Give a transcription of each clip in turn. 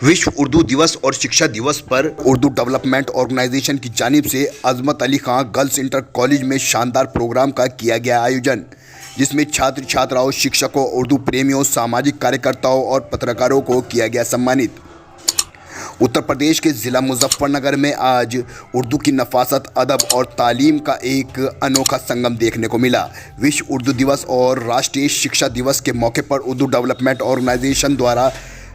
विश्व उर्दू दिवस और शिक्षा दिवस पर उर्दू डेवलपमेंट ऑर्गेनाइजेशन की जानिब से अजमत अली खां गर्ल्स इंटर कॉलेज में शानदार प्रोग्राम का किया गया आयोजन, जिसमें छात्र छात्राओं, शिक्षकों, उर्दू प्रेमियों, सामाजिक कार्यकर्ताओं और पत्रकारों को किया गया सम्मानित। उत्तर प्रदेश के ज़िला मुजफ्फरनगर में आज उर्दू की नफासत, अदब और तालीम का एक अनोखा संगम देखने को मिला। विश्व उर्दू दिवस और राष्ट्रीय शिक्षा दिवस के मौके पर उर्दू डेवलपमेंट ऑर्गेनाइजेशन द्वारा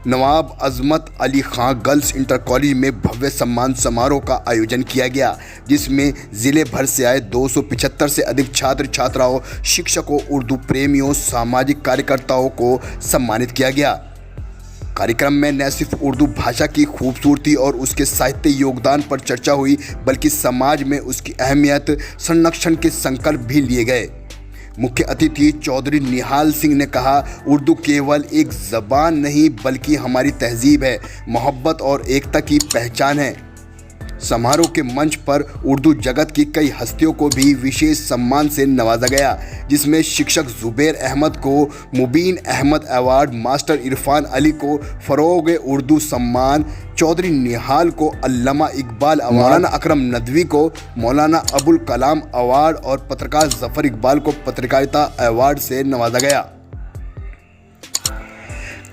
नवाब अजमत अली खां गर्ल्स इंटर कॉलेज में भव्य सम्मान समारोह का आयोजन किया गया, जिसमें ज़िले भर से आए 275 से अधिक छात्र छात्राओं, शिक्षकों, उर्दू प्रेमियों, सामाजिक कार्यकर्ताओं को सम्मानित किया गया। कार्यक्रम में न सिर्फ उर्दू भाषा की खूबसूरती और उसके साहित्य योगदान पर चर्चा हुई, बल्कि समाज में उसकी अहमियत, संरक्षण के संकल्प भी लिए गए। मुख्य अतिथि चौधरी निहाल सिंह ने कहा, उर्दू केवल एक ज़बान नहीं बल्कि हमारी तहजीब है, मोहब्बत और एकता की पहचान है। समारोह के मंच पर उर्दू जगत की कई हस्तियों को भी विशेष सम्मान से नवाजा गया, जिसमें शिक्षक ज़ुबैर अहमद को मुबीन अहमद अवार्ड, मास्टर इरफान अली को फ़रोग़ उर्दू सम्मान, चौधरी निहाल को अल्लामा इकबाल अवार्ड, मौलाना अकरम नदवी को मौलाना अबुल कलाम अवार्ड और पत्रकार ज़फ़र इकबाल को पत्रकारिता अवार्ड से नवाजा गया।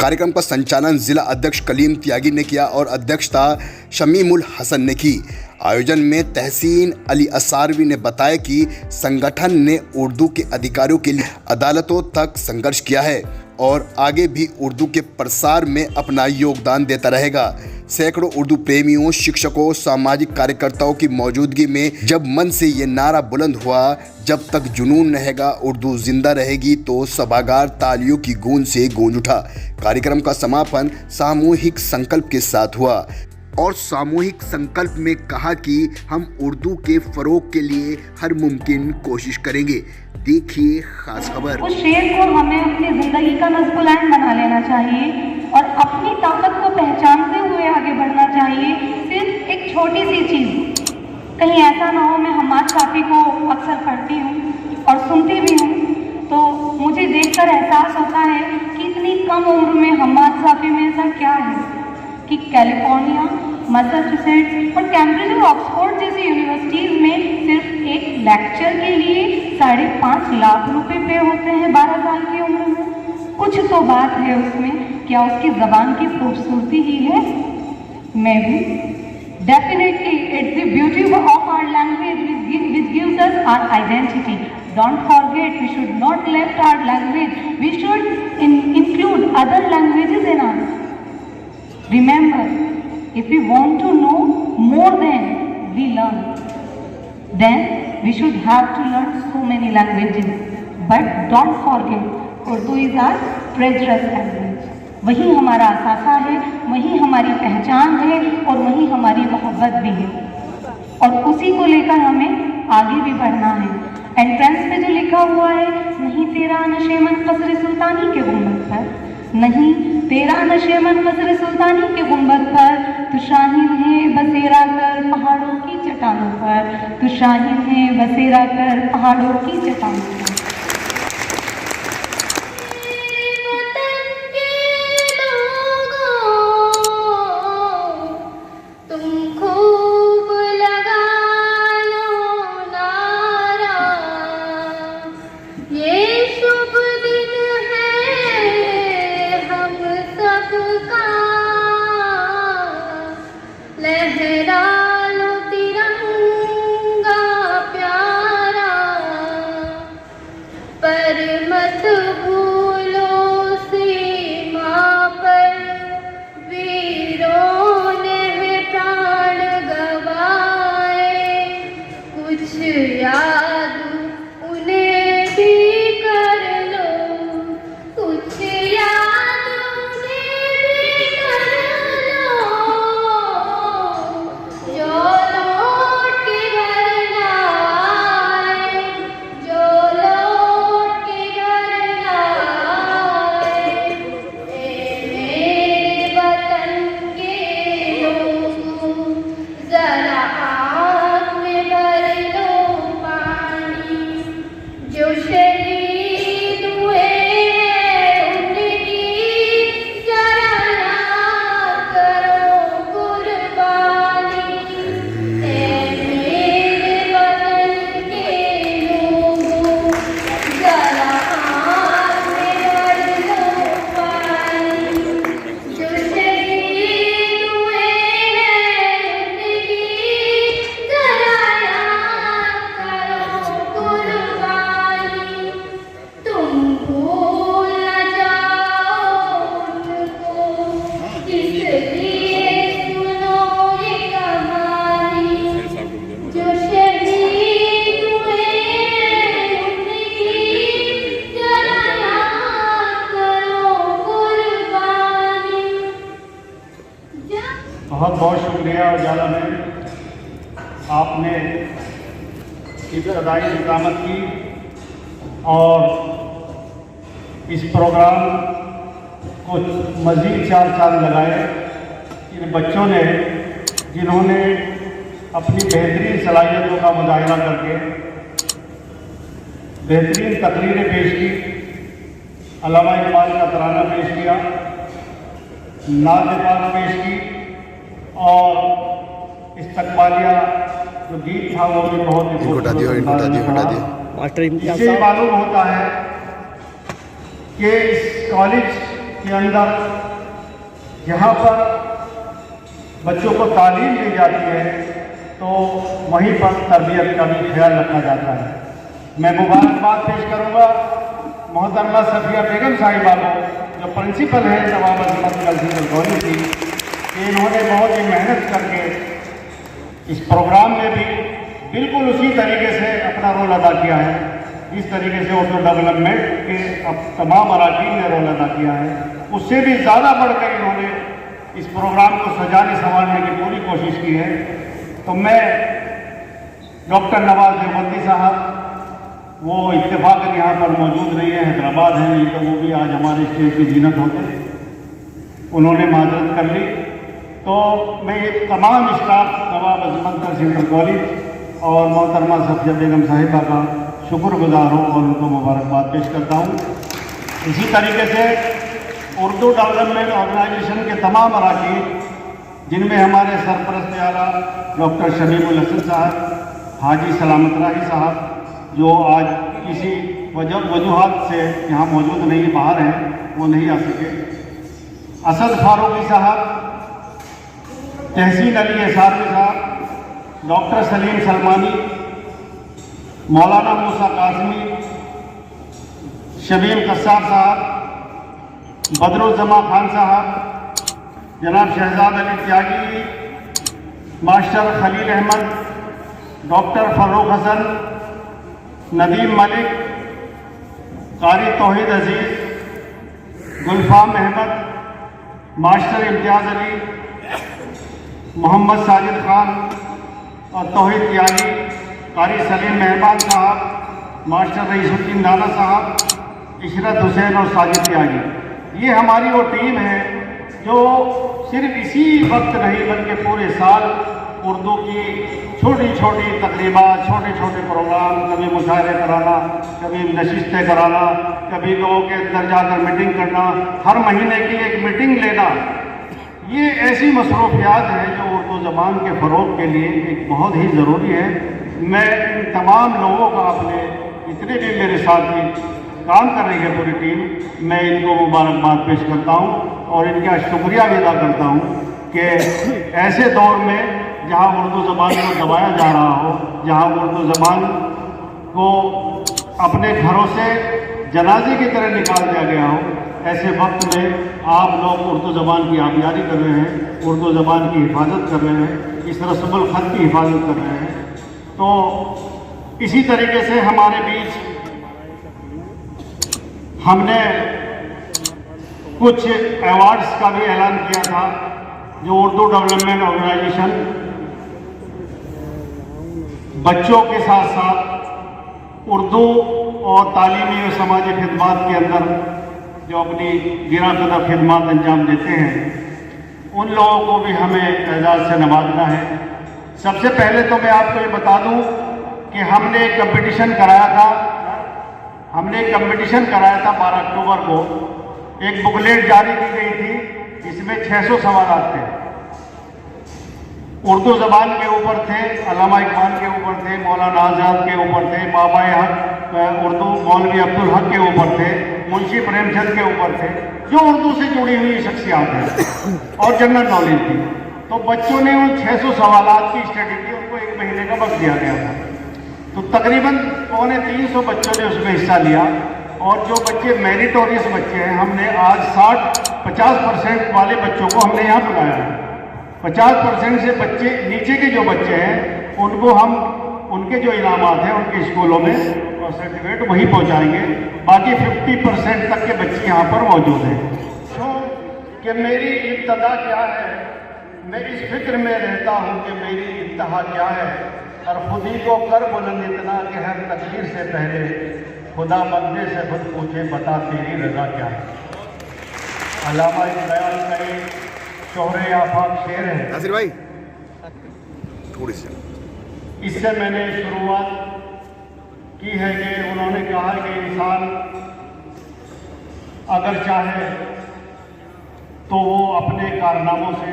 कार्यक्रम का संचालन जिला अध्यक्ष कलीम त्यागी ने किया और अध्यक्षता शमीमुल हसन ने की। आयोजन में तहसीन अली असारवी ने बताया कि संगठन ने उर्दू के अधिकारों के लिए अदालतों तक संघर्ष किया है और आगे भी उर्दू के प्रसार में अपना योगदान देता रहेगा। सैकड़ों उर्दू प्रेमियों, शिक्षकों, सामाजिक कार्यकर्ताओं की मौजूदगी में जब मन से ये नारा बुलंद हुआ, जब तक जुनून रहेगा उर्दू जिंदा रहेगी, तो सभागार तालियों की गूंज से गूंज उठा। कार्यक्रम का समापन सामूहिक संकल्प के साथ हुआ और सामूहिक संकल्प में कहा कि हम उर्दू के फ़रोग़ के लिए हर मुमकिन कोशिश करेंगे। देखिए खास खबर। उस शेर को हमें अपनी ज़िंदगी का नस्बुलंद बना लेना चाहिए और अपनी ताकत को पहचानते हुए आगे बढ़ना चाहिए। सिर्फ एक छोटी सी चीज़, कहीं ऐसा ना हो, मैं हम्माद साफ़ी को अक्सर पढ़ती हूँ और सुनती भी हूँ, तो मुझे देखकर एहसास होता है कि इतनी कम उम्र में हम्माद साफ़ी में ऐसा क्या है कि कैलिफोर्निया, मैसाचुसेट्स और कैम्ब्रिज और ऑक्सफोर्ड जैसी यूनिवर्सिटीज़ में सिर्फ एक लेक्चर के लिए 5.5 लाख रुपए पे होते हैं 12 साल की उम्र में। कुछ तो बात है उसमें, क्या उसकी ज़बान की खूबसूरती ही है? मैं भी definitely it's the beauty of our language which gives us our identity. Don't forget, we should not left our language. We should include other languages in us. Remember, if we want to know more than we learn, then we should have to learn so many languages. But don't forget, Urdu is our treacherous language. वही हमारा असासा है, वही हमारी पहचान है और वही हमारी मोहब्बत भी है, और उसी को लेकर हमें आगे भी बढ़ना है। एंट्रेंस पे जो लिखा हुआ है, नहीं तेरा नशेमन कसर सुल्तानी के गुंबद पर, नहीं तेरा नशेमन कसर सुल्तानी के गुंबद पर, तू शाहीन है बसेरा कर पहाड़ों की चट्टानों पर, तू शाहीन है बसेरा कर पहाड़ों की चट्टानों पर। بہت بہت شکریہ اجالا میں، آپ نے ابتدائی اقدامت کی اور اس پروگرام کو مزید 4 سال لگائے۔ ان بچوں نے جنہوں نے اپنی بہترین صلاحیتوں کا مظاہرہ کر کے بہترین تقریریں پیش کی، علامہ اقبال کا ترانہ پیش کیا، نعت پاک پیش کی، اور استقبالیہ جو گیت تھا وہ بھی بہت ہی خوبصورت تھا۔ اس سے معلوم ہوتا ہے کہ اس کالج کے اندر جہاں پر بچوں کو تعلیم دی جاتی ہے تو وہیں پر تربیت کا بھی خیال رکھا جاتا ہے۔ میں مبارکباد پیش کروں گا محترمہ صفیہ بیگم صاحبہ کو، جو پرنسپل ہیں نواب عظمت گرلز انٹر کالج کی، کہ انہوں نے بہت ہی محنت کر کے اس پروگرام میں بھی بالکل اسی طریقے سے اپنا رول ادا کیا ہے جس طریقے سے اردو ڈیولپمنٹ کے اب تمام اراکین نے رول ادا کیا ہے۔ اس سے بھی زیادہ بڑھ کر انہوں نے اس پروگرام کو سجانے سنوارنے کی پوری کوشش کی ہے۔ تو میں ڈاکٹر نواز دیوبندی صاحب، وہ اتفاقاً یہاں پر موجود نہیں ہیں، حیدرآباد ہیں، نہیں تو وہ بھی آج ہمارے اسٹیج کی زینت ہوتے، انہوں نے معذرت کر لی۔ تو میں یہ تمام اسٹاف نواب عظمت گرلز انٹر کالج اور محترمہ صفیہ بیگم صاحبہ کا شکر گزار ہوں اور ان کو مبارکباد پیش کرتا ہوں۔ اسی طریقے سے اردو ڈیولپمنٹ آرگنائزیشن کے تمام اراکین، جن میں ہمارے سرپرست اعلیٰ ڈاکٹر شمیم الحسن صاحب، حاجی سلامت راہی صاحب جو آج کسی وجوہات سے یہاں موجود نہیں، باہر ہیں، وہ نہیں آ سکے، اسد فاروقی صاحب، تحسین علی احساروی صاحب، ڈاکٹر سلیم سلمانی، مولانا موسیٰ قاسمی، شبیر قصاب صاحب، بدر الزما خان صاحب، جناب شہزاد علی تیاگی، ماسٹر خلیل احمد، ڈاکٹر فروخ حسن، ندیم ملک، قاری توحید عزیز، گلفام احمد، ماسٹر امتیاز علی، محمد ساجد خان اور توحید تیاگی، قاری سلیم مہربان صاحب، ماسٹر رئیس الدین نانا صاحب، عشرت حسین اور ساجد تیاگی، یہ ہماری وہ ٹیم ہے جو صرف اسی وقت نہیں بلکہ پورے سال اردو کی چھوٹی چھوٹی تقریبات، چھوٹے چھوٹے پروگرام، کبھی مشاعرے کرانا، کبھی نشستیں کرانا، کبھی لوگوں کے اندر جا کر میٹنگ کرنا، ہر مہینے کی ایک میٹنگ لینا، یہ ایسی مصروفیات ہیں جو اردو زبان کے فروغ کے لیے ایک بہت ہی ضروری ہے۔ میں ان تمام لوگوں کا، اپنے جتنے بھی میرے ساتھی کام کر رہی ہے پوری ٹیم، میں ان کو مبارکباد پیش کرتا ہوں اور ان کا شکریہ بھی ادا کرتا ہوں کہ ایسے دور میں جہاں اردو زبان کو دبایا جا رہا ہو، جہاں اردو زبان کو اپنے گھروں سے جنازے کی طرح نکال دیا گیا ہو، ایسے وقت میں آپ لوگ اردو زبان کی آبیاری کر رہے ہیں، اردو زبان کی حفاظت کر رہے ہیں، اس رسم الخط کی حفاظت کر رہے ہیں۔ تو اسی طریقے سے ہمارے بیچ ہم نے کچھ ایوارڈز کا بھی اعلان کیا تھا جو اردو ڈیولپمنٹ آرگنائزیشن بچوں کے ساتھ ساتھ اردو اور تعلیمی و سماجی خدمات کے اندر جو اپنی گراں قدر خدمات انجام دیتے ہیں، ان لوگوں کو بھی ہمیں اعزاز سے نوازنا ہے۔ سب سے پہلے تو میں آپ کو یہ بتا دوں کہ ہم نے ایک کمپٹیشن کرایا تھا 12 اکتوبر کو، ایک بکلیٹ جاری کی گئی تھی جس میں 600 سوالات تھے، اردو زبان کے اوپر تھے، علامہ اقبال کے اوپر تھے، مولانا آزاد کے اوپر تھے، بابائے حق اردو مولوی عبدالحق کے اوپر تھے، منشی پریم چند کے اوپر تھے، جو اردو سے جڑی ہوئی شخصیات ہیں اور جنرل نالج تھی۔ تو بچوں نے ان 600 سوالات کی اسٹڈی کی، ان کو 1 مہینے کا وقت دیا گیا تھا، تو تقریباً 350 بچوں نے اس میں حصہ لیا، اور جو بچے میریٹوریس بچے ہیں، ہم نے آج 50% والے بچوں کو ہم نے یہاں بلایا ہے۔ 50% سے بچے نیچے کے جو بچے ہیں ان کو ہم ان کے جو انعامات ہیں ان کے اسکولوں میں اور سرٹیفکیٹ وہی پہنچائیں گے، باقی 50% تک کے بچے یہاں پر موجود ہیں۔ کہ میری ابتدا کیا ہے میں اس فکر میں رہتا ہوں کہ میری انتہا کیا ہے، اور خود ہی کو کر بلند اتنا کہ ہر تقریر سے پہلے خدا بندے سے خود پوچھے بتا تیری رضا کیا ہے۔ علامہ اقبال کا ایک شہر آفاق شعر ہے، ناصر بھائی تھوڑی سی اس سے میں نے شروعات کی ہے کہ انہوں نے کہا کہ انسان اگر چاہے تو وہ اپنے کارناموں سے،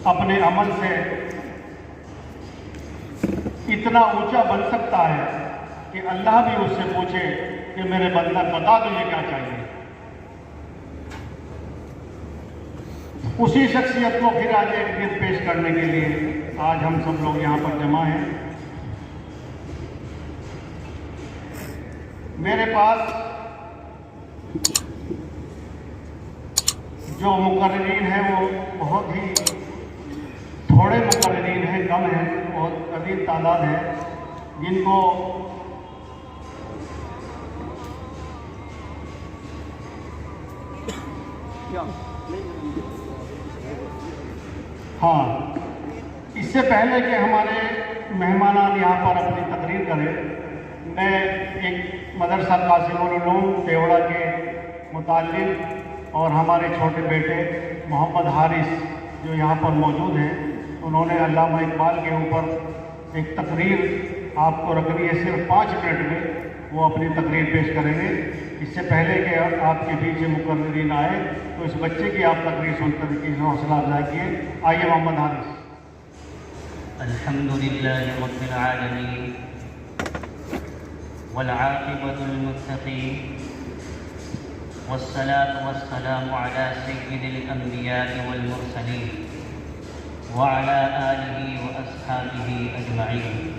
اپنے عمل سے اتنا اونچا بن سکتا ہے کہ اللہ بھی اس سے پوچھے کہ میرے بندہ بتا تجھے کیا چاہیے۔ اسی شخصیت کو پھر آج ایک دن پیش کرنے کے لیے آج ہم سب لوگ یہاں پر جمع ہیں۔ میرے پاس جو مقررین ہیں وہ بہت ہی تھوڑے مقررین ہیں، کم ہیں، بہت قلیل تعداد ہے جن کو ہاں اس سے پہلے کہ ہمارے مہمانان یہاں پر اپنی تقریر کریں، میں ایک مدرسہ قاسم العلوم دیوڑا کے متعلق اور ہمارے چھوٹے بیٹے محمد حارث جو یہاں پر موجود ہیں، انہوں نے علامہ اقبال کے اوپر ایک تقریر آپ کو رکھنی ہے، صرف 5 منٹ میں وہ اپنی تقریر پیش کریں گے۔ اس سے پہلے کہ آپ کے بیچ مقررین آئے تو اس بچے کی آپ تقریر سن کر کی حوصلہ افزائی کیے۔ آئیے محمد حارث۔ الحمدللہ رب العالمین والعاقبۃ للمتقین والصلاة والسلام على سید الانبیاء والمرسلین وعلى آلہ واصحابہ اجمعین،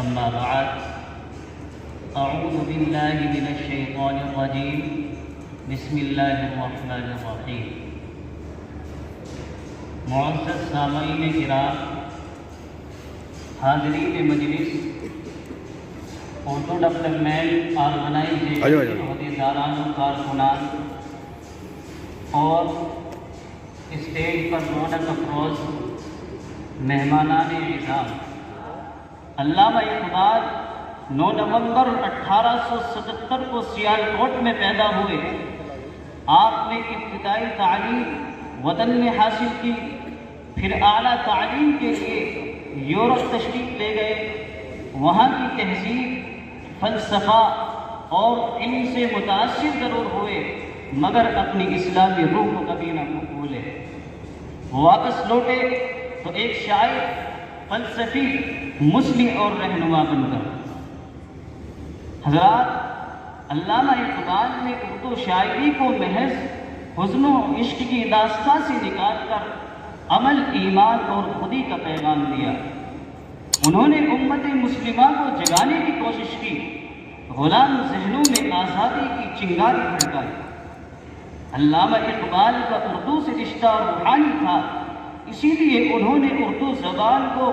اما بعد، اعوذ باللہ من الشیطان الرجیم، بسم اللہ الرحمن الرحیم۔ معزز سامعین کرام، حاضرین مجلس، اردو ڈیولپمنٹ آرگنائزیشن عہدیداران و کارکنان اور اسٹیج پر رونق افروز مہمانان اعزام، علامہ اقبال 9 نومبر 1877 کو سیالکوٹ میں پیدا ہوئے۔ آپ نے ابتدائی تعلیم وطن میں حاصل کی، پھر اعلیٰ تعلیم کے لیے یورپ تشریف لے گئے۔ وہاں کی تہذیب، فلسفہ اور علم سے متاثر ضرور ہوئے، مگر اپنی اسلامی روح کو کبھی نہ بھولے۔ واپس لوٹے تو ایک شاعر، فلسفی، مصلح اور رہنما بن کر۔ حضرات، علامہ اقبال نے اردو شاعری کو محض حزن و عشق کی داستان سے نکال کر عمل، ایمان اور خودی کا پیغام دیا۔ انہوں نے امت مسلمہ کو جگانے کی کوشش کی، غلام ذہنوں میں آزادی کی چنگاری بھڑکائی۔ علامہ اقبال کا اردو سے رشتہ روحانی تھا، اسی لیے انہوں نے اردو زبان کو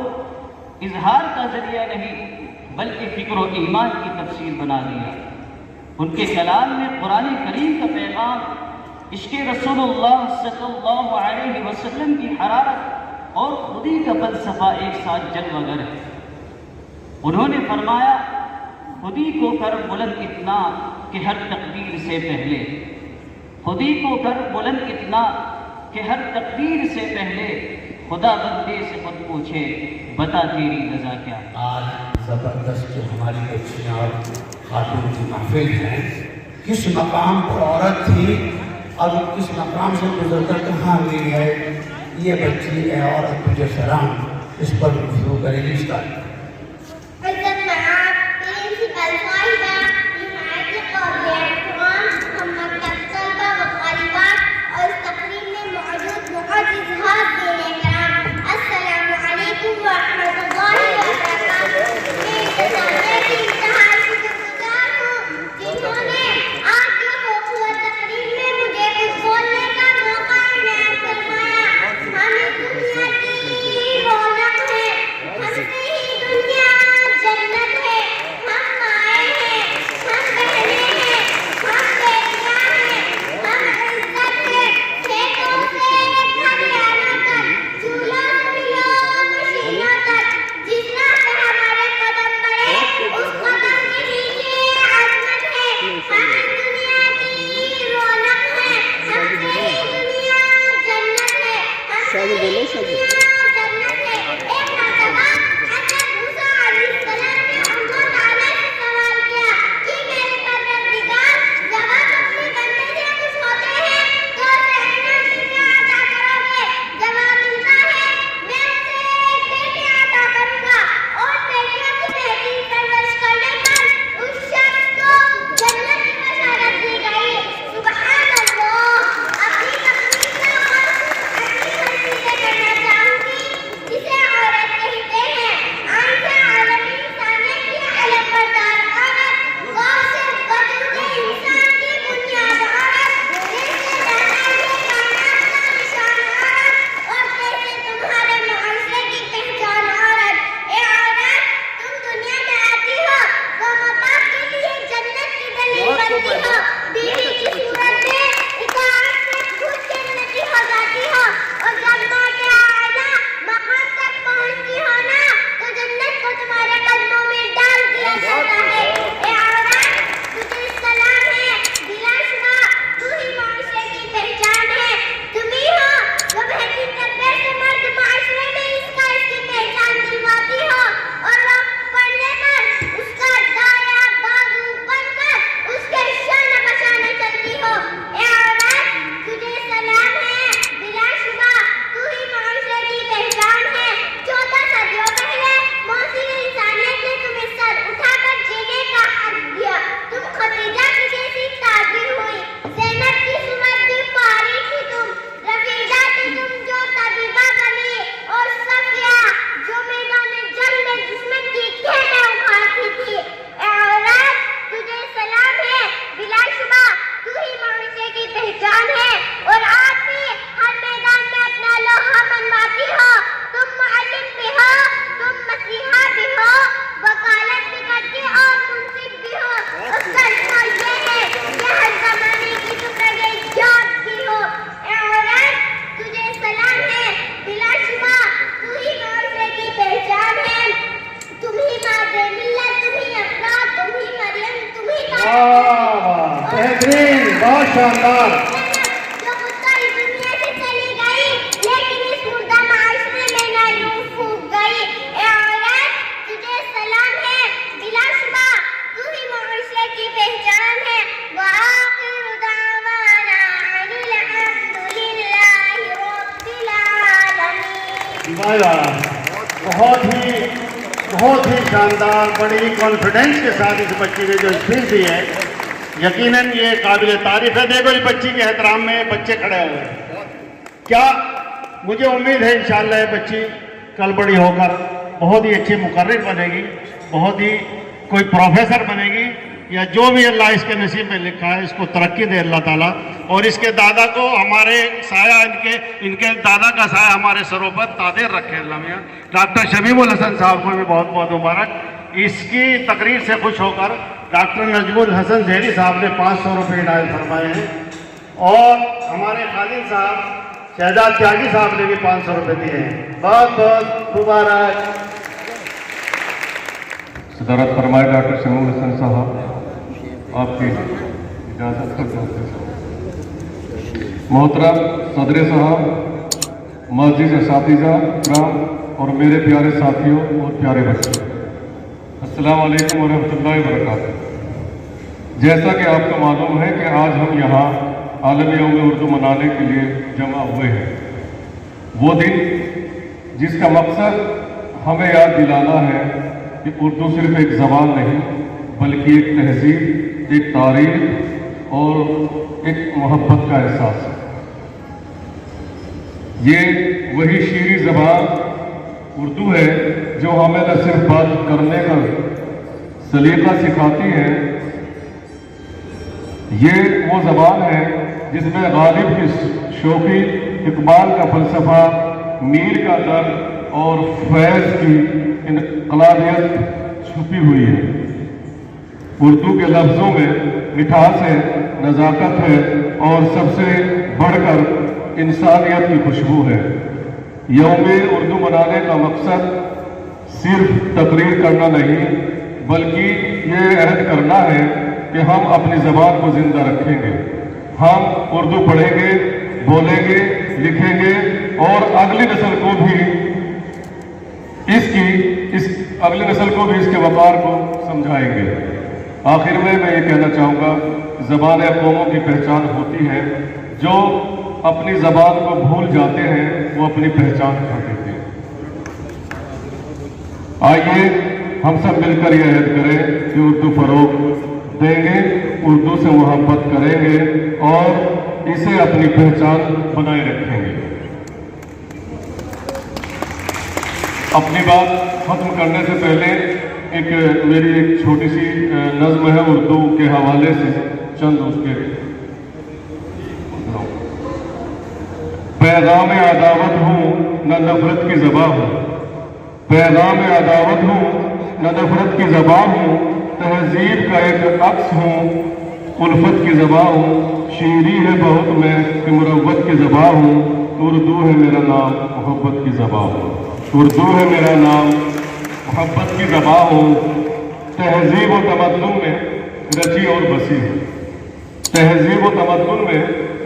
اظہار کا ذریعہ نہیں بلکہ فکر و ایمان کی تفسیر بنا دیا۔ ان کے کلام میں قرآن کریم کا پیغام، عشق رسول اللہ صلی اللہ علیہ وسلم کی حرارت اور خودی کا فلسفہ ایک ساتھ جلوہ گر ہے۔ انہوں نے فرمایا، خودی کو کر بلند اتنا کہ ہر تقدیر سے پہلے، خودی کو کر بلند اتنا کہ ہر تقدیر سے پہلے، خدا بندے سے خود پوچھے بتا تیری رضا کیا۔ آج زبردست جو ہماری بچیاں اور خاتون کی محفل ہیں، کس مقام پر عورت تھی اور کس مقام سے گزر کر کہاں ہوئی ہے، یہ بچی اے عورت تجھے سلام، اس پر گفتگو کریں گے۔ اسٹارٹ۔ बेहतरीन, बहुत शानदार। जो सारी दुनिया से चली गई, लेकिन इस मुर्दा माशरे में ना यूं फूक गई। ए औरत, तुझे सलाम है, बिलाशुबा तू ही माशरे की पहचान है। व आखिरु दावाना अनिल हम्दुलिल्लाहि रब्बिल आलमीन। बहुत ही शानदार, बड़ी कॉन्फिडेंस के साथ इस बच्ची ने जो स्पीच दी है, यकीनन ये काबिल तारीफ है। देखो इस बच्ची के एहतराम में बच्चे खड़े हुए हैं। क्या मुझे उम्मीद है इंशाअल्लाह ये बच्ची कल बड़ी होकर बहुत ही अच्छी मुकर्रिर बनेगी, बहुत ही कोई प्रोफेसर बनेगी, या जो भी अल्लाह इसके नसीब में लिखा है इसको तरक्की दे अल्लाह ताला। और इसके दादा को हमारे साया, इनके दादा का साया हमारे सरों पर तादेर रखे अल्लाह मियां। डॉक्टर शमीमुल हसन साहब को भी बहुत बहुत मुबारक। इसकी तकरीर से खुश होकर डॉक्टर नजमुल हसन जहरी साहब ने 500 रुपये इनायत फरमाए हैं, और हमारे खालिद साहब शहजाद त्यागी साहब ने भी 500 रुपये दिए हैं। बहुत बहुत मुबारक। सदारत फरमाए डॉक्टर शमीमुल हसन साहब, आपकी इजाज़त से मोहतरम सदर साहब, मस्जिद असातिज़ा किराम और मेरे प्यारे साथियों और प्यारे बच्चों, अस्सलाम वालेकुम व रहमतुल्लाहि व बरकातहू। जैसा कि आपको मालूम है कि आज हम यहाँ आलमी यौम उर्दू मनाने के लिए जमा हुए हैं। वो दिन जिसका मकसद हमें याद दिलाना है कि उर्दू सिर्फ एक ज़बान नहीं बल्कि एक तहजीब, एक तारीख और एक मोहब्बत का एहसास है। ये वही शीरी ज़बान उर्दू है जो हमें न सिर्फ बात करने का सलीका सिखाती है, ये वो ज़बान है जिसमें गालिब की शौकी, इकबाल का फ़लसफ़ा, मीर का दर्द और फैज़ की इनकलाबियत छुपी हुई है। उर्दू के लफ्ज़ों में मिठास है, नज़ाकत है और सबसे बढ़कर इंसानियत की खुशबू है। यौम उर्दू मनाने का मकसद सिर्फ तकरीर करना नहीं बल्कि ये अहद करना है कि हम अपनी ज़बान को ज़िंदा रखेंगे। हम उर्दू पढ़ेंगे, बोलेंगे, लिखेंगे और अगली नस्ल को भी इसके वक़ार को समझाएंगे। आखिर में मैं ये कहना चाहूँगा, ज़बान कौमों की पहचान होती है, जो अपनी ज़बान को भूल जाते हैं वो अपनी पहचान खो देते हैं। आइए हम सब मिलकर ये अहद करें कि उर्दू फरोग देंगे, उर्दू से मोहब्बत करेंगे और इसे अपनी पहचान बनाए रखेंगे। अपनी बात खत्म करने से पहले मेरी एक छोटी सी नज़्म है उर्दू के हवाले से, चंद उसके पैगाम अदावत हूँ न नफरत की ज़बां हूँ, पैगाम अदावत हूँ न नफरत की ज़बां हूँ, तहजीब का एक अक्स हूँ, उल्फत की ज़बां हूँ, शीरी है बहुत मैं कि मुरव्वत की ज़बां हूँ, उर्दू है मेरा नाम मोहब्बत की ज़बां हूँ, उर्दू है मेरा नाम मोहब्बत की ज़बां हूँ, तहजीब व तमद्दुन में रची और बसी हूँ, तहजीब व तमद्दुन में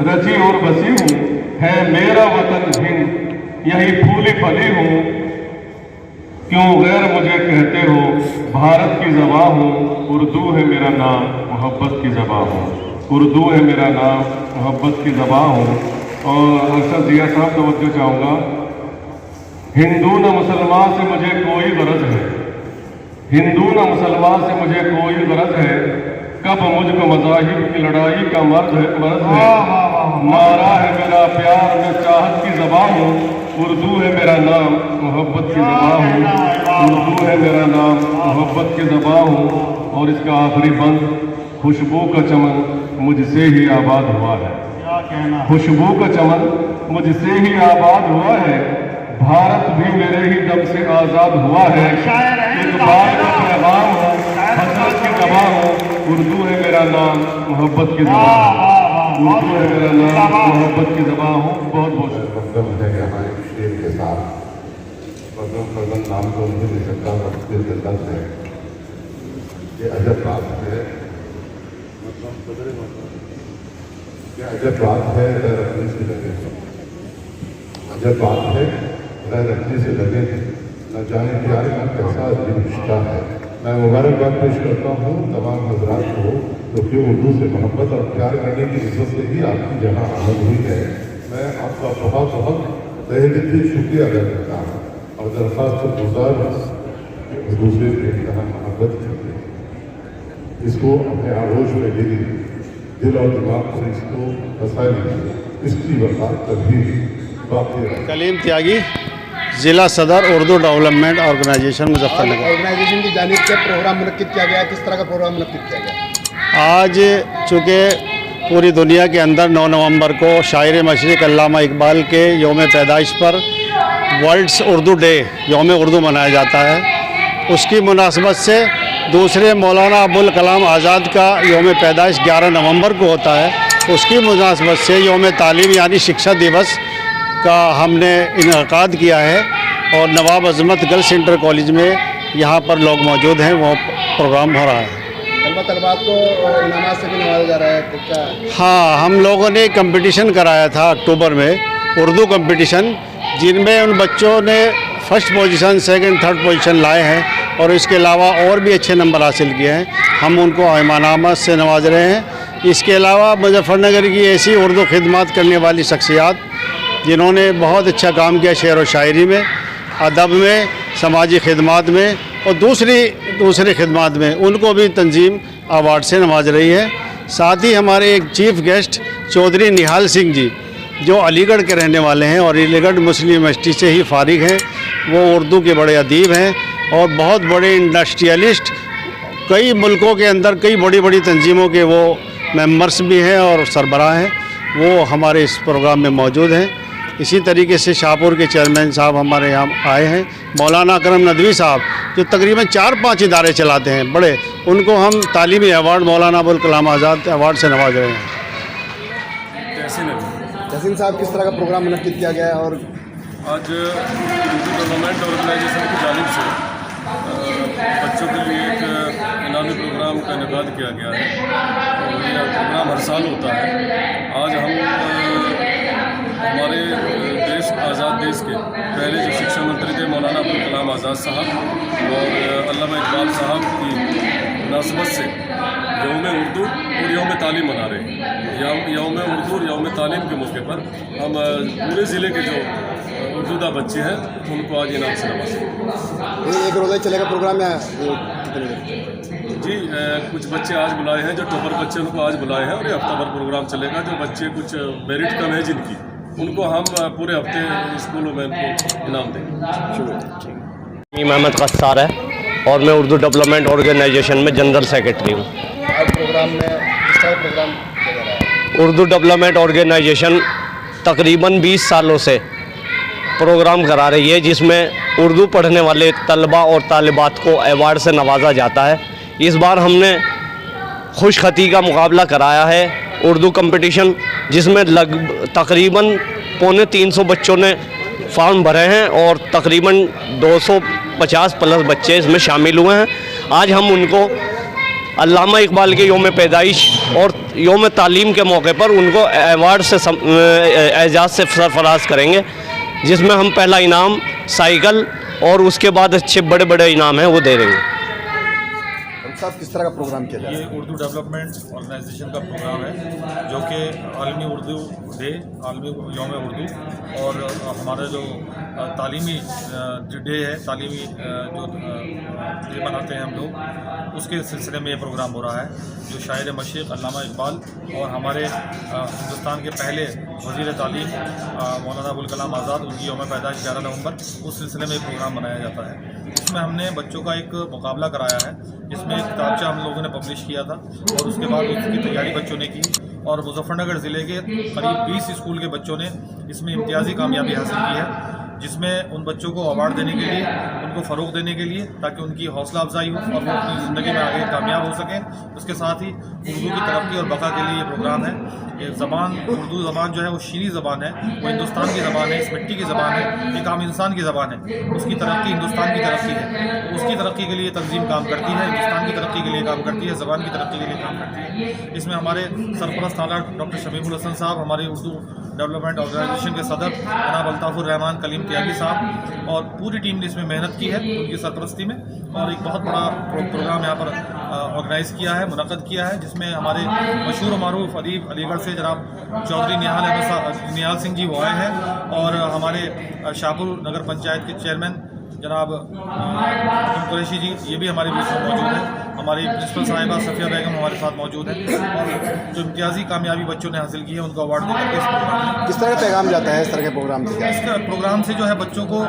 रची और बसी हूँ, है मेरा वतन हिंद यही फूली फली हूँ, क्यों गैर मुझे कहते हो भारत की ज़बां हूँ, उर्दू है मेरा नाम मोहब्बत की ज़बां हूँ, उर्दू है मेरा नाम मोहब्बत की ज़बां हूँ। और अरशद जिया साहब तवज्जो चाहूँगा, हिंदू न मुसलमान से मुझे कोई गरज है, हिंदू न मुसलमान से मुझे कोई गरज है, कब मुझको मज़ाहिब की लड़ाई का मर्ज है, नारा है मेरा प्यार मैं चाहत की ज़बां हूँ, उर्दू है मेरा नाम मोहब्बत की ज़बां हूँ, उर्दू है मेरा नाम मोहब्बत की ज़बां हूँ। और इसका आखिरी बंद, खुशबू का चमन मुझसे ही आबाद हुआ है, खुशबू का चमन मुझसे ही आबाद हुआ है, भारत भी मेरे ही दम से आज़ाद हुआ है, इक़बाल का पैगाम हो हसरत की ज़बां हो, उर्दू है मेरा नाम मोहब्बत की ज़बां हो, उर्दू है मेरा नाम मोहब्बत की ज़बां हो। बहुत बहुत मतलब है यहाँ एक शेर के साथ फर्जन नाम तो नहीं ले सकता, दिल के दर्द है, ये अजब बात है, ये अजब बात है गैर अपने से लगे, अजब बात है गैर अपने से लगे, न जाने प्यार का कैसा अजीब रिश्ता है। मैं मुबारकबाद पेश करता हूँ तमाम हजरात को, क्योंकि उर्दू से मोहब्बत और प्यार करने की इज्जत से ही आपकी यहाँ आमद हुई है। मैं आपका बहुत बहुत तहे दिल से शुक्रिया अदा करता हूँ और दरख्वास्त गुजार दूसरे से यहाँ मोहब्बत करते हैं, इसको अपने आगोश में ले लीजिए, दिल और दिमाग से इसको फंसा लीजिए, इसकी वफा कभी बाकी रहे। कलीम त्यागी, ज़िला सदर Urdu development organisation Muzaffarnagar. Organisation की जानिब से प्रोग्राम मुनक्किद किया गया, किस तरह का प्रोग्राम मुनक्किद किया गया? आज चूँकि पूरी दुनिया के अंदर 9 नवंबर को शायर मशरिक़ अल्लामा इकबाल के यौम पैदाइश पर वर्ल्ड्स उर्दू डे यौम उर्दू मनाया जाता है, उसकी मुनासबत से दूसरे मौलाना अबुल कलाम आज़ाद का यौम पैदाइश 11 नवंबर को होता है, उसकी मुनासबत से यौम तालीम यानी शिक्षा दिवस का हमने इनकाद किया है और नवाब अज़मत गर्ल्स इंटर कॉलेज में यहाँ पर लोग मौजूद हैं, वो प्रोग्राम हो रहा है। तलबात को इनामात से भी नवाजा जा रहा है तो क्या? हाँ, हम लोगों ने कंपटीशन कराया था अक्टूबर में, उर्दू कंपटीशन, जिनमें उन बच्चों ने first position, second, third position लाए हैं और इसके अलावा और भी अच्छे नंबर हासिल किए हैं। हम उनको इनामात से नवाज रहे हैं। इसके अलावा मुजफ्फरनगर की ऐसी उर्दू खिदमत करने वाली शख्सियात जिन्होंने बहुत अच्छा काम किया शेर व शायरी में, अदब में, समाजी खिदमत में और दूसरी खिदमत में, उनको भी तंजीम अवार्ड से नवाज रही है। साथ ही हमारे एक चीफ़ गेस्ट चौधरी निहाल सिंह जी, जो अलीगढ़ के रहने वाले हैं और अलीगढ़ मुस्लिम यूनिवर्सिटी से ही फारिग हैं, वो उर्दू के बड़े अदीब हैं और बहुत बड़े इंडस्ट्रियलिस्ट, कई मुल्कों के अंदर कई बड़ी बड़ी तंजीमों के वो मेंबर्स भी हैं और सरबराह हैं, वो हमारे इस प्रोग्राम में मौजूद हैं। इसी तरीके से शाहपुर के चेयरमैन साहब हमारे यहाँ आए हैं, मौलाना अकरम नदवी साहब, जो तकरीबन 4-5 इदारे चलाते हैं बड़े, उनको हम तालीमी अवार्ड मौलाना अबुल कलाम आज़ाद अवार्ड से नवाज रहे हैं। जसीम साहब, किस तरह का प्रोग्राम मुनक्किद किया गया है? और आज उर्दू डेवलपमेंट ऑर्गेनाइजेशन की जानिब से बच्चों के लिए एक इनामी प्रोग्राम का इनेकाद किया गया है और ये प्रोग्राम हर साल होता है। आज हम हमारे देश आज़ाद 1923 के पहले जो शिक्षा मंत्री थे मौलाना अब्दुल कलाम आज़ाद साहब और अल्लामा इकबाल साहब की मुनासबत से यौम उर्दू और यौम तालीम मना रहे हैं। यौम उर्दू और यौम तालीम के मौके पर हम पूरे ज़िले के जो उर्दूदा बच्चे हैं उनको आज इनाम से नवाजेंगे। ये एक रोज़ा ही चलेगा प्रोग्राम या कितने दिन? जी कुछ बच्चे आज बुलाए हैं, जो टॉपर बच्चे उनको आज बुलाए हैं और ये हफ्ता भर प्रोग्राम चलेगा। जो बच्चे कुछ मेरिट कम है जिनकी, उनको हम पूरे हफ्ते स्कूलों में उनको इनाम देंगे। मोहम्मद कस्सार है और मैं उर्दू डेवलपमेंट ऑर्गेनाइजेशन में जनरल सेक्रेटरी हूँ। आज प्रोग्राम में किस तरह प्रोग्राम किया जा रहा है? उर्दू डेवलपमेंट ऑर्गेनाइजेशन तकरीबन 20 सालों से प्रोग्राम करा रही है, जिसमें उर्दू पढ़ने वाले तलबा और तालिबात को अवार्ड से नवाजा जाता है। इस बार हमने खुशखती का मुकाबला कराया है, उर्दू कंपटीशन, जिसमें तकरीबन 250 बच्चों ने फॉर्म भरे हैं और तकरीबन 250 प्लस बच्चे इसमें शामिल हुए हैं। आज हम उनको अल्लामा इकबाल के यौम पैदाइश और यौम तालीम के मौके पर उनको अवार्ड से एजाज़ से सरफराज करेंगे, जिसमें हम पहला इनाम साइकिल और उसके बाद अच्छे बड़े बड़े इनाम हैं वो दे देंगे। साहब किस तरह का प्रोग्राम किया जा रहा है? ये उर्दू डेवलपमेंट ऑर्गेनाइजेशन का प्रोग्राम है, जो कि आलमी उर्दू डे, आलमी यौम उर्दू और हमारा जो तालीमी डे है, तालीमी जो डे मनाते हैं हम लोग, उसके सिलसिले में ये प्रोग्राम हो रहा है। जो शायर मशरिक़ अल्लामा इकबाल और हमारे हिंदुस्तान के पहले वज़ीर तालीम मौलाना अबुल कलाम आज़ाद, उनकी यौम पैदाइश 11 नवंबर, उस सिलसिले में ये प्रोग्राम मनाया जाता है। इसमें हमने बच्चों का एक मुकाबला कराया है, जिसमें एक किताबचा हम लोगों ने पब्लिश किया था और उसके बाद उसकी तैयारी बच्चों ने की और मुजफ्फरनगर ज़िले के करीब 20 स्कूल के बच्चों ने इसमें इम्तियाज़ी कामयाबी हासिल की है, जिसमें उन बच्चों को अवार्ड देने के लिए, उनको फ़रोग़ देने के लिए, ताकि उनकी हौसला अफजाई हो और वो अपनी ज़िंदगी में आगे कामयाब हो सकें। उसके साथ ही उर्दू की तरक्की और बका के लिए ये प्रोग्राम है। ये ज़बान, उर्दू ज़बान जो है वो शीरी ज़बान है, वो हिंदुस्तान की ज़बान है, इस मिट्टी की ज़बान है, एक आम इंसान की ज़बान है। उसकी तरक्की हिंदुस्तान की तरक्की है, तो उसकी तरक्की के लिए तंजीम काम करती है, हिंदुस्तान की तरक्की के लिए काम करती है, ज़बान की तरक्की के लिए काम करती है। इसमें हमारे सरपरस्त आला डॉक्टर शमीमुल हसन साहब, हमारे उर्दू डेवलपमेंट ऑर्गेनाइजेशन के सदर जनाब अल्ताफ़ुर रहमान कलीम त्यागी साहब और पूरी टीम ने इसमें मेहनत की है उनकी सरपरस्ती में, और एक बहुत बड़ा प्रोग्राम यहाँ पर ऑर्गेनाइज़ किया है, मुनक़द किया है, जिसमें हमारे मशहूर मारूफ अदीब अलीगढ़ से जनाब चौधरी निहाल सिंह जी वो आए हैं और हमारे शाहपुर नगर पंचायत के चेयरमैन जनाब कुरैशी जी ये भी हमारे बीच में मौजूद हैं। हमारी प्रिंसिपल साहिबा सफ़िया बेगम हमारे साथ मौजूद हैं और जो इम्तियाज़ी कामयाबी बच्चों ने हासिल की है उनको अवार्ड देकर इस प्रोग्राम में। किस तरह का पैगाम जाता है इस तरह के प्रोग्राम से? इस प्रोग्राम से जो है बच्चों को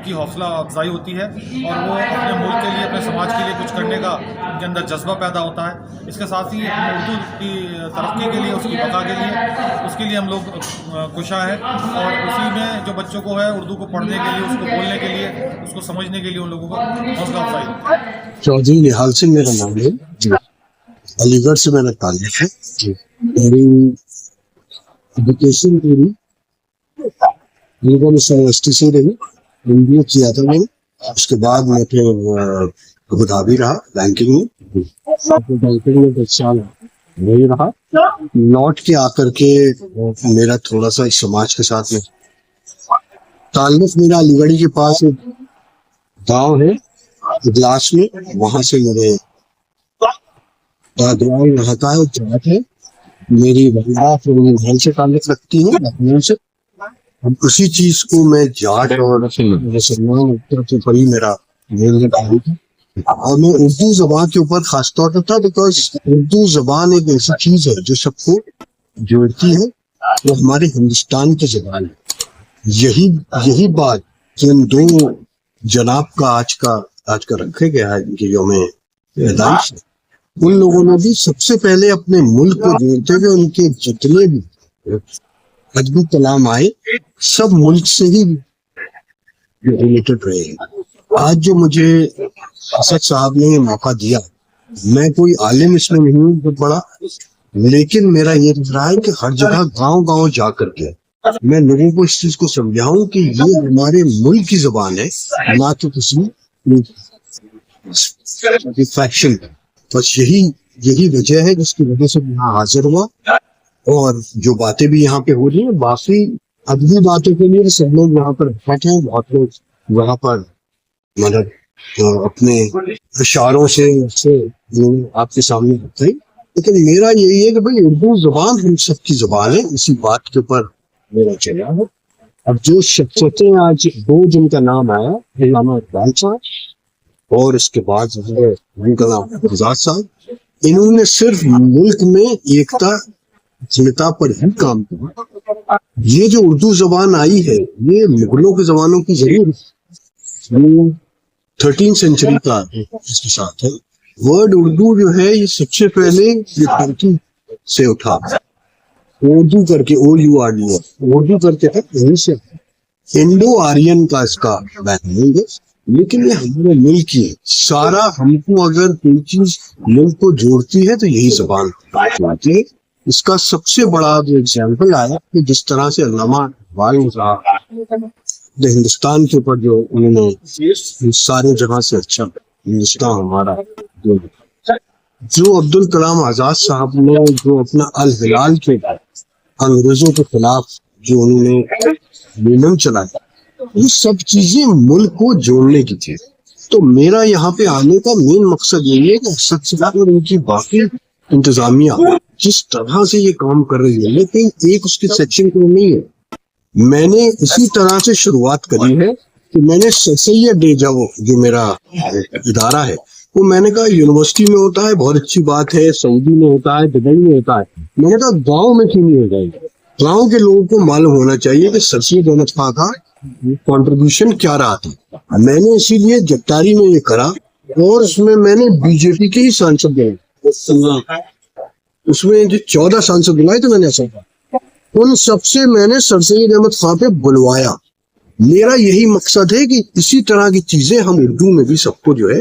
की हौसला अफजाई होती है और वो अपने मुल्क के लिए, अपने समाज के लिए कुछ करने का उनके अंदर जज्बा पैदा होता है। इसके साथ ही हम उर्दू की तरक्की के लिए, उसकी बका के लिए, उसके लिए हम लोग कोशा है और उसी में जो बच्चों को है उर्दू को पढ़ने के लिए, उसको बोलने के लिए, उसको समझने के लिए उन लोगों को हौसला अफजाई होता है। चौधरी निहाल सिंह मेरा नाम है जी, अलीगढ़ से मेरा ताल्लुक है जी। मेरी एजुकेशन पूरी अलीगढ़ यूनिवर्सिटी से रही, MBA किया था मैंने। उसके बाद मैं फिर अबू धाबी रहा बैंकिंग में, बैंकिंग में 10 साल वही रहा। लौट के आकर के मेरा थोड़ा सा इस समाज के साथ में ताल्लुक, मेरा अलीगढ़ के पास एक गाँव है इजलास में, वहां से मेरे दादुआ रहता है, जाट है। मेरी वालिदा घर से ताल्लुक रखती है, लखनऊ से। अब उसी चीज को मैं जाट और मुसलमान के ऊपर ही मेरा ताल्लुक है और मैं उर्दू जबान के ऊपर खासतौर पर था, बिकॉज उर्दू जबान एक ऐसी चीज है जो सबको जोड़ती है, वो हमारे हिंदुस्तान की जबान है। यही बात कि हम दो जनाब का आज का रखे गया है इनके यौम पैदाइश, उन लोगों ने भी सबसे पहले अपने मुल्क को जोड़ते हुए उनके जितने भी अदबी कलाम आए सब मुल्क से ही रिलेटेड रहे हैं। आज जो मुझे असद साहब ने मौका दिया, मैं कोई आलिम इसमें नहीं हूँ बहुत बड़ा, लेकिन मेरा ये रहा है कि हर जगह गांव जा करके मैं लोगों को इस चीज को समझाऊं कि ये हमारे मुल्क की जुबान है, ना कि किसी फैक्शन। बस यही वजह है जिसकी वजह से यहाँ हाजिर हुआ और जो बातें भी यहाँ पे हो रही है, बाकी ادبی باتوں کے لیے سب لوگ وہاں پر بیٹھے ہیں, بہت لوگ وہاں پر مطلب اپنے اشاروں سے آپ کے سامنے بتائی, لیکن میرا یہی ہے کہ بھائی اردو زبان ہم سب کی زبان ہے, اسی بات کے اوپر میرا چلا ہے. اب جو شخصیتیں آج دو جن کا نام آیا, علامہ اقبال صاحب اور اس کے بعد ان کا نام آزاد صاحب, انہوں نے صرف ملک میں ایکتا اکھلتا پر ہی کام کیا. یہ جو اردو زبان آئی ہے یہ مغلوں کے زبانوں کی ضرور 13 سینچری کا اس کے ساتھ ہے. ورڈ اردو جو ہے یہ سب سے پہلے یہ ترکی سے اٹھا, اردو کر کے OURDU اردو کر کے یہیں سے انڈو آرین کا اس کا بیکگراؤنڈ ہے, لیکن یہ ہمارے ملک کی ہے. سارا ہم کو اگر کوئی چیز ملک کو جوڑتی ہے تو یہی زبان جوڑتی ہے. اس کا سب سے بڑا جو ایگزامپل آیا کہ جس طرح سے علامہ اقبال نے ہندوستان کے اوپر جو انہوں نے سارے جگہ سے اچھا ہندوستان ہمارا, جو عبد الکلام آزاد صاحب نے جو اپنا الہلال کے انگریزوں کے خلاف جو انہوں نے مونم چلایا, یہ سب چیزیں ملک کو جوڑنے کی تھی. تو میرا یہاں پہ آنے کا مین مقصد یہی ہے کہ اسد صاحب اور ان کی باقی انتظامیہ جس طرح سے یہ کام کر رہی ہے, لیکن ایک اس کے سیکشن کو نہیں ہے. میں نے اسی طرح سے شروعات کری ہے کہ میں نے سید ڈے جو میرا ادارہ ہے وہ میں نے کہا یونیورسٹی میں ہوتا ہے, بہت اچھی بات ہے, سعودی میں ہوتا ہے, دبئی میں ہوتا ہے, میں نے کہا گاؤں میں کیوں نہیں ہو جائے گا. گاؤں کے لوگوں کو معلوم ہونا چاہیے کہ سر سید احمد خان کا کنٹریبیوشن کیا رہا تھا. میں نے اسی لیے جگتاری میں یہ کرا, اور اس میں نے BJP کے ہی سانسد بنائے, اس میں جو 14 سانسد بنائے تو میں نے ایسا کہا, ان سب سے میں نے سر سید احمد خان پہ بلوایا. میرا یہی مقصد ہے کہ اسی طرح کی چیزیں ہم اردو میں بھی سب کو جو ہے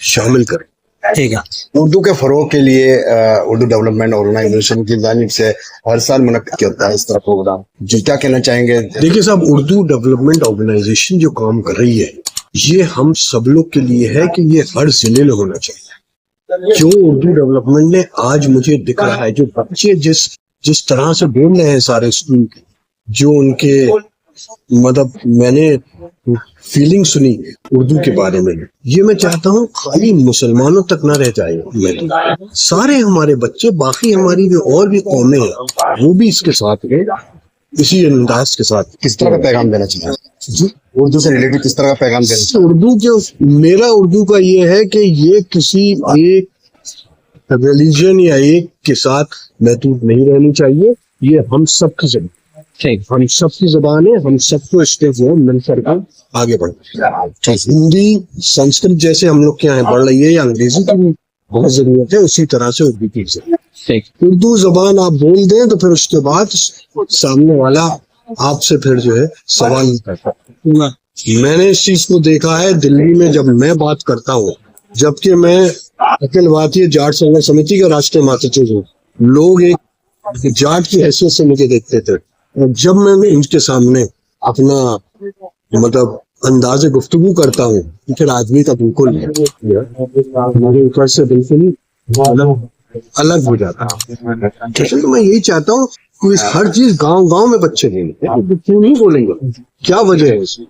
شامل کریں. ٹھیک ہے. اردو کے فروغ کے لیے اردو ڈیولپمنٹ آرگنائزیشن کی جانب سے ہر سال منعقد کیا ہوتا ہے اس طرح پروگرام, جو کیا کہنا چاہیں گے؟ دیکھیے صاحب, اردو ڈیولپمنٹ آرگنائزیشن جو کام کر رہی ہے یہ ہم سب لوگ کے لیے ہے کہ یہ ہر ضلع میں ہونا چاہیے. کیوں اردو ڈیولپمنٹ نے آج مجھے دکھ رہا ہے جو بچے جس طرح سے بول رہے ہیں سارے اسکول کے, جو ان کے مطلب میں نے فیلنگ سنی اردو کے بارے میں, یہ میں چاہتا ہوں خالی مسلمانوں تک نہ رہ جائے, سارے ہمارے بچے باقی ہماری جو اور بھی قومیں ہیں وہ بھی اس کے ساتھ ہیں, اسی انداز کے ساتھ. کس طرح کا پیغام دینا چاہیے جی اردو سے ریلیٹڈ, کس طرح کا پیغام دینا چاہیے؟ اردو کے میرا اردو کا یہ ہے کہ یہ کسی ایک ریلیجن یا ایک کے ساتھ محدود نہیں رہنی چاہیے. یہ ہم سب کی زبان, ہم سب کی زبان ہے, ہم سب کو اس کے جو مل کر آگے بڑھنا. ہندی سنسکرت جیسے ہم لوگ کے یہاں بڑھ رہی ہے, یا انگریزی کی بھی بہت ضرورت ہے, اسی طرح سے اردو کی ضرورت. اردو زبان آپ بول دیں تو پھر اس کے بعد سامنے والا آپ سے پھر جو ہے سوال نہیں کرتا. میں نے اس چیز کو دیکھا ہے دلی میں جب میں بات کرتا ہوں, جبکہ میں اکھل بھارتیہ جاٹ سنگھرش سمیتی کا راشٹریہ مہاتسچیو ہوں, لوگ ایک جاٹ کی حیثیت سے مجھے دیکھتے تھے, اور جب میں ان کے سامنے اپنا مطلب انداز گفتگو کرتا ہوں پھر آدمی کا بالکل میرے اوپر سے بالکل الگ ہو جاتا ہے. تو میں یہی چاہتا ہوں کہ ہر چیز گاؤں میں بچے دیں گے, کیوں نہیں بولیں گے, کیا وجہ ہے اس میں,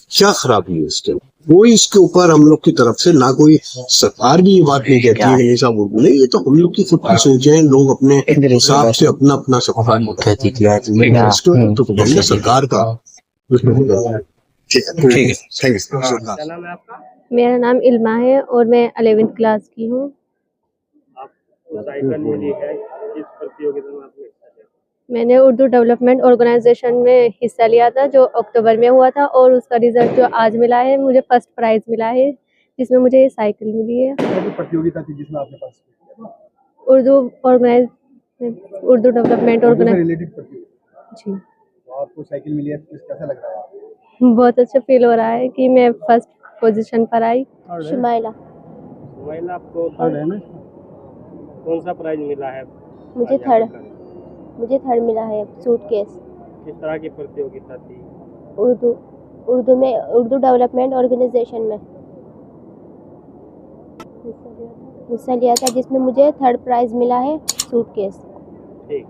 کیا خرابی ہے اس کے, کوئی اس کے اوپر ہم لوگ کی طرف سے نہ کوئی سرکار بھی یہ بات نہیں کہتی ہے کہ نہیں صاحب اردو نہیں, یہ تو ہم لوگ کی خود کی سوچیں ہیں, لوگ اپنے حساب سے اپنا سرکار کا. میرا نام علما ہے اور میں 11th کلاس کی ہوں. میں نے اردو ڈیولپمنٹ آرگنائزیشن میں حصہ لیا تھا جو اکتوبر میں ہوا تھا, اور اس کا ریزلٹ جو آج ملا ہے مجھے فرسٹ پرائز ملا ہے, جس میں مجھے یہ سائیکل ملی ہے. اردو ڈیولپمنٹ آرگنائزیشن جی. آپ کو سائیکل ملی ہے, کیسا لگ رہا ہے؟ بہت اچھا فیل ہو رہا ہے کہ میں فرسٹ پوزیشن پر آئی. شمائلہ, آپ کو کون سا پرائز ملا ہے؟ مجھے تھرڈ ملا ہے. Suitcase. کس طرح کی پرتیوگتا تھی؟ اردو ڈیولپمنٹ آرگنائزیشن میں حصہ لیا تھا, جس میں مجھے 3rd پرائز ملا ہے. Suitcase. ٹھیک.